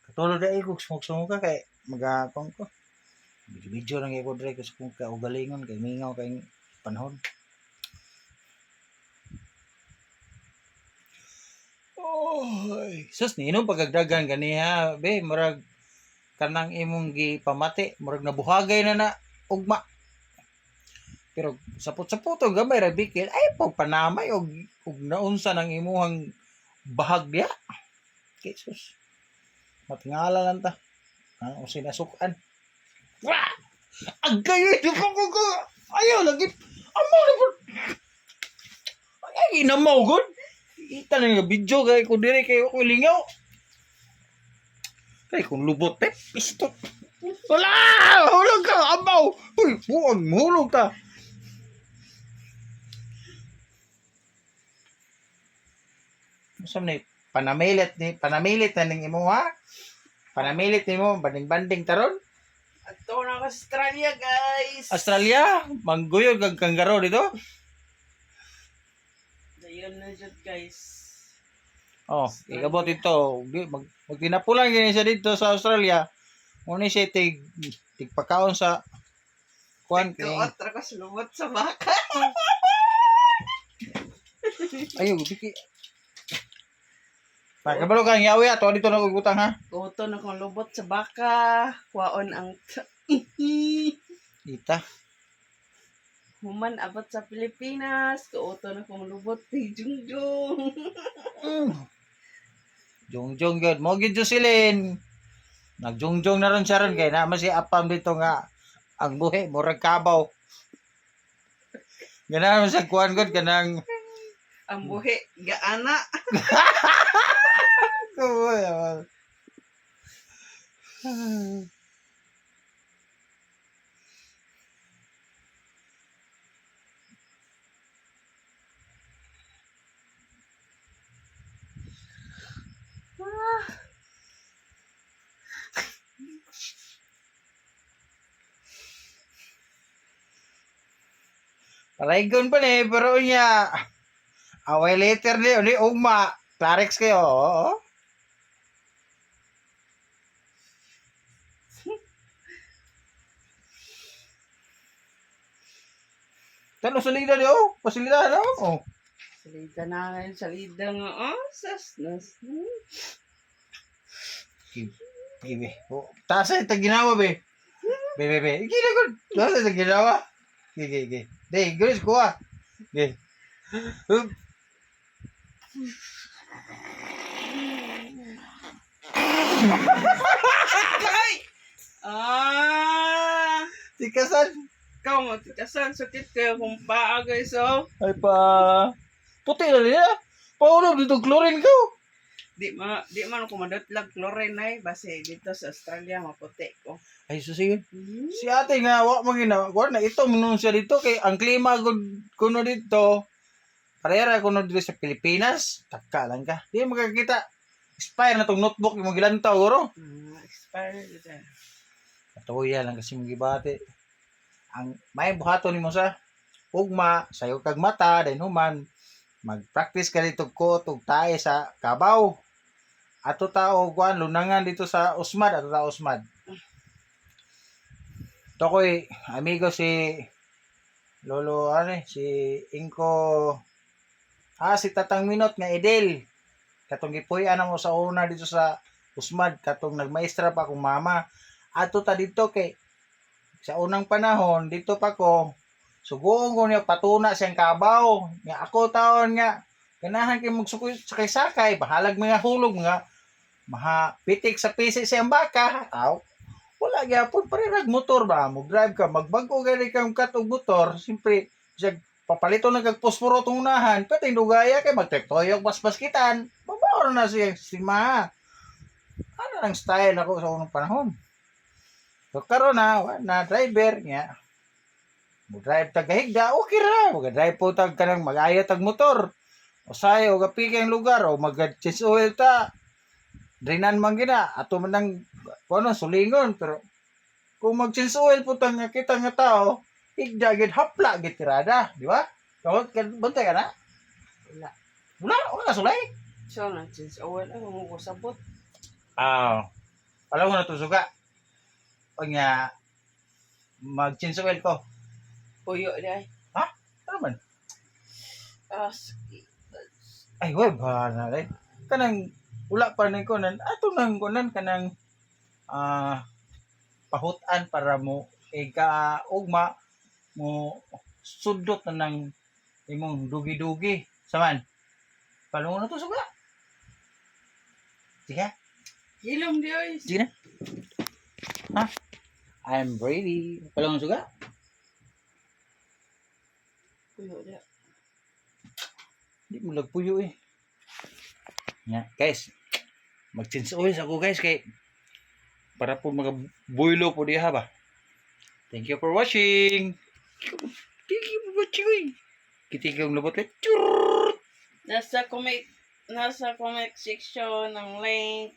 Katulad na ikog sumog ka kay magakong ko. Video lang ikog dre kasi kung kaugalingon kay mingaw kay panahon. Oy, sus ninom pagagdagan ganiha be murag kanang imong gipamati murag nabuhagay na ugma. Pero sapot-sapot gamay ra bikil ay pagpanamay og naunsa ng imuhang bahag diha. Jesus. Matingala lang ta. O sinasukan. Wah! Agay di ko. Ayaw lagi. Amo na po. Ay inamaw gud. Ita na nga video kay ko dire kay ko lingaw. Kay kung lubot pisto. Wala! Hulog ka, amaw! Uy, buwag, mahulog ta. Masam ni panamilit na ning imo ha. Panamilit nimo banding-banding taron. Ato na ako sa Australia, guys. Australia, mangguyog kag kangaroo dito. Dayon na dyan, guys. Oh, ikabot ito. Magtinapulan gini siya dito sa Australia. Muna siya tigpakaon sa kuan kay. Otra ko sulubot sa baka. Ayo, biki. Kabalo kang yawi ato dito na gutang ha. Kuto na kong lubot sa baka. Kuwaon ang Ita. human abot sa Pilipinas. Kuto na kong lubot kay Jungjung. Jongjong gyud. Mo gyud silin. Nagjongjong na ron siya ron kay na si apam dito nga ang buhi murag kabaw. Ganahan sa kuan gud kanang Ang buhi, gaana. kuya. Paraygon pa ni pero niya away later ni ugma Clarex kayo. Oo. Tano salida di oh, pasilida no. Oh. Salida na ngayon, salida nga. Sas. Be. Oh, tasa ita ginawa be. Be. Gila gud. Tasa ita ginawa. Ge. Dei, guys kuha. Ge. Ay! Tikasan. Ikaw mo, tikasan. Sakit kayo kung paa, guys, oh. Ay pa. Puti na niya. Paulo dito chlorine ko. Di man ako madotlag chlorine ay base dito sa Australia maputi ko. Ay susigid. Si ate nga wa mo ginawa. Kuha na ito minun siya dito kay ang klima kuno dito. Parehara kuno dito sa Pilipinas. Taka lang ka. Di magkakita. Expire na tong notebook yung magilantaw guro. Expire dito. Katuya lang kasi magibate. Ang may buhaton nimo sa ugma sayo kag mata then human mag-practice ka dito ko tug tae sa Kabaw. Ato tao kuan lunangan dito sa Usmad, ato ta Usmad. To koy amigo si Lolo si Inko si Tatang Minot nga Edel. Katong gipuy-an mo sa una dito sa Usmad katong nagmaestra pa akong mama. Ato ta dito kay sa unang panahon dito pa ko suguon ko niya patuna siyang Kabaw. Nga ako taon nga ganahan kay magsukoy sakay bahalag mga hulog mga pitik sa pisi siyang baka. Wala gyapon parirag motor ba mo drive ka magbago gali kang katog motor simpre siya papalito na kag posporo tong unahan pati dugaya kay magtektoyok basbaskitan babawor na siya sistema. Ano lang style ako sa unang panahon. So karon na driver niya. Mo drive tag kahigda okay ra. Mag-drive po tag kanang mag-ayat tag motor. O sayo gapi kang lugar o mag-change oil ta. Drinan man gina ato man nang kuno sulingon pero kung mag-change oil po tang kita nga tao, higda gid hapla gid tirada, di ba? Kawat kan bantay ka na. Wala sulay. So, nag-change oil ako mo sabot. Alam mo na to suga. Pag nga, mag-change oil ko. Puyo di ay. Ano man? Sige. Ay, wag ba na rin. Kanang, wala pa rin ko nan. Ato nang kunan, kanang, pahutan para mo, ugma, mo, sudot na ng imong dugi-dugi. Saman, palungo na to suga. Sige, Hilom di ay. sige na. I'm ready. Palungo suga. Puyo di. Hindi mo lagpuyo eh. Nga, guys. Mag-change oil ako guys kay para po mga-boilo po diha ba. Thank you for watching. Thank you for watching. Kita yung lubot eh. Nasa comment section ng link.